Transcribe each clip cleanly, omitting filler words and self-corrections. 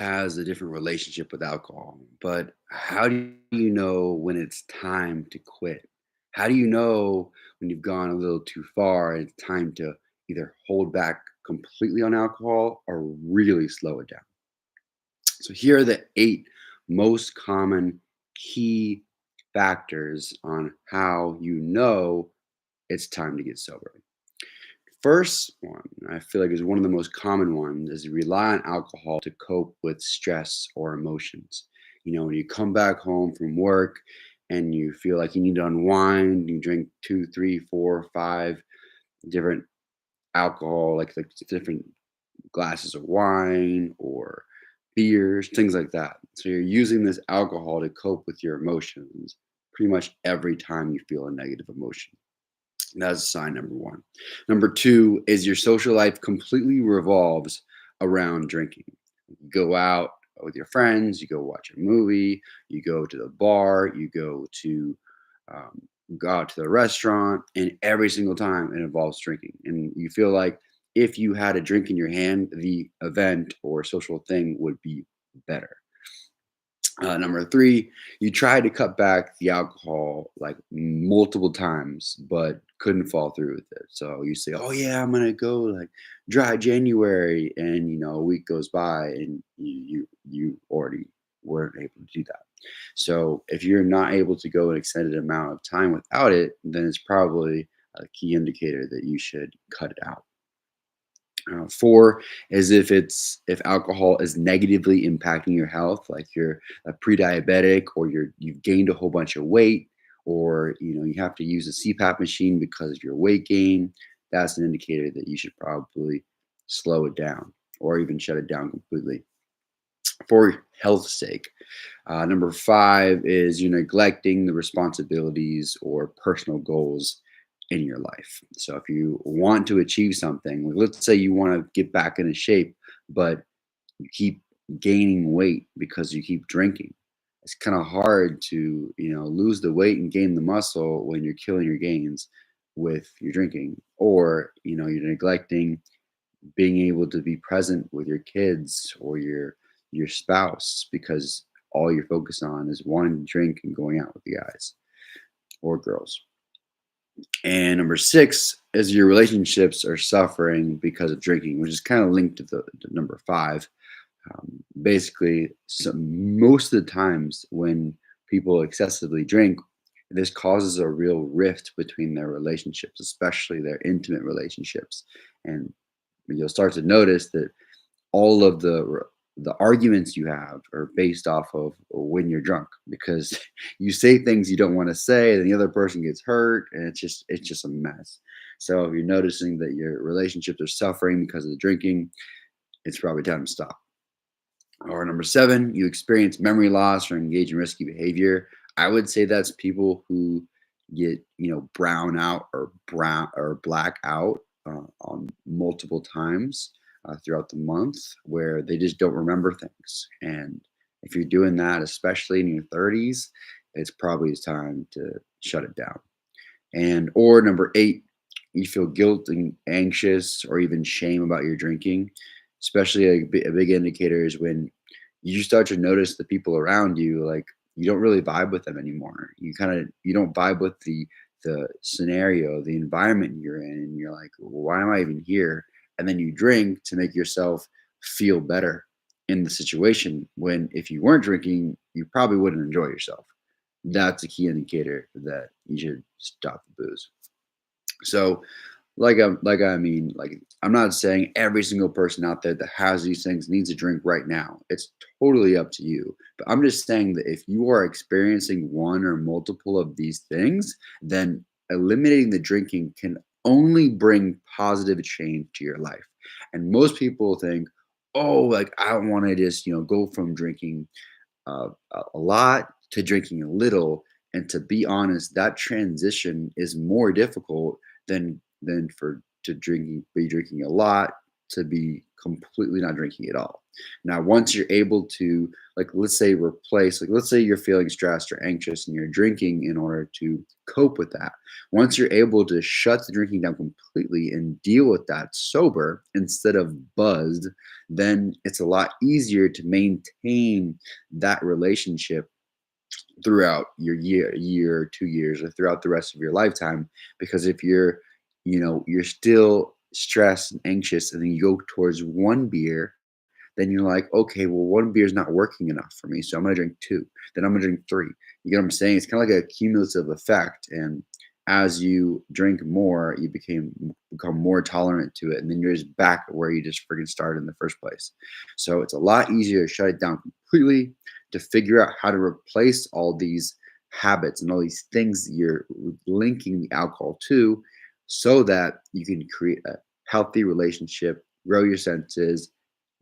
has a different relationship with alcohol, but how do you know when it's time to quit? How do you know when you've gone a little too far and it's time to either hold back completely on alcohol or really slow it down? So, here are the 8 most common key factors on how you know it's time to get sober. First one, I feel like is one of the most common ones, is you rely on alcohol to cope with stress or emotions. When you come back home from work and you feel like you need to unwind, you drink two, three, four, five different alcohol, like different glasses of wine or beers, things like that. So you're using this alcohol to cope with your emotions pretty much every time you feel a negative emotion. That's sign number one. Number two is your social life completely revolves around drinking. You go out with your friends, you go watch a movie, you go to the bar, um, go out to the restaurant, and every single time it involves drinking. And you feel like if you had a drink in your hand, the event or social thing would be better. Number three, you tried to cut back the alcohol like multiple times, but couldn't fall through with it. So you say, "Oh yeah, I'm gonna go like dry January," and a week goes by, and you already weren't able to do that. So if you're not able to go an extended amount of time without it, then it's probably a key indicator that you should cut it out. Four is if alcohol is negatively impacting your health, like you're a pre-diabetic, or you've gained a whole bunch of weight, or you have to use a CPAP machine because of your weight gain. That's an indicator that you should probably slow it down or even shut it down completely for health's sake. Number five is you're neglecting the responsibilities or personal goals in your life. So if you want to achieve something, like let's say you want to get back into shape, but you keep gaining weight because you keep drinking. It's kind of hard to, lose the weight and gain the muscle when you're killing your gains with your drinking, or, you're neglecting being able to be present with your kids or your spouse because all you're focused on is wanting to drink and going out with the guys or girls. And number six is your relationships are suffering because of drinking, which is kind of linked to number five. Basically, most of the times when people excessively drink, this causes a real rift between their relationships, especially their intimate relationships. And you'll start to notice that all of the arguments you have are based off of when you're drunk, because you say things you don't want to say and the other person gets hurt, and it's just a mess. So if you're noticing that your relationships are suffering because of the drinking, it's probably time to stop. Or number seven, you experience memory loss or engage in risky behavior. I would say that's people who get, brown out or black out on multiple times throughout the month, where they just don't remember things. And if you're doing that, especially in your 30s, it's probably time to shut it down. And or number eight, you feel guilt and anxious or even shame about your drinking. Especially a big indicator is when you start to notice the people around you, like you don't really vibe with them anymore. You don't vibe with the scenario, the environment you're in, and you're like, well, why am I even here? And then you drink to make yourself feel better in the situation. When if you weren't drinking, you probably wouldn't enjoy yourself. That's a key indicator that you should stop the booze. So, I'm not saying every single person out there that has these things needs a drink right now. It's totally up to you. But I'm just saying that if you are experiencing one or multiple of these things, then eliminating the drinking can only bring positive change to your life. And most people think, oh, like I want to just, go from drinking a lot to drinking a little. And to be honest, that transition is more difficult than for to drinking be drinking a lot to be completely not drinking at all. Now, once you're able to, like, let's say replace, like, let's say you're feeling stressed or anxious and you're drinking in order to cope with that. Once you're able to shut the drinking down completely and deal with that sober instead of buzzed, then it's a lot easier to maintain that relationship throughout your year, 2 years, or throughout the rest of your lifetime. Because if you're still stressed and anxious, and then you go towards one beer, then you're like, okay, well, one beer is not working enough for me, so I'm gonna drink two. Then I'm gonna drink three. You get what I'm saying? It's kind of like a cumulative effect, and as you drink more, you become more tolerant to it, and then you're just back where you just freaking started in the first place. So it's a lot easier to shut it down completely, to figure out how to replace all these habits and all these things that you're linking the alcohol to, so that you can create a healthy relationship, grow your senses,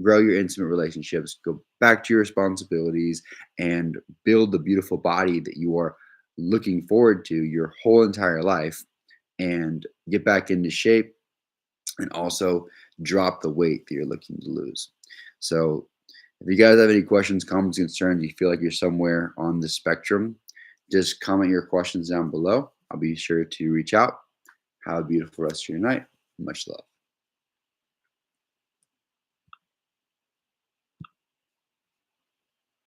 grow your intimate relationships, go back to your responsibilities, and build the beautiful body that you are looking forward to your whole entire life, and get back into shape, and also drop the weight that you're looking to lose. So, if you guys have any questions, comments, concerns, you feel like you're somewhere on the spectrum, just comment your questions down below. I'll be sure to reach out. Have a beautiful rest of your night. Much love.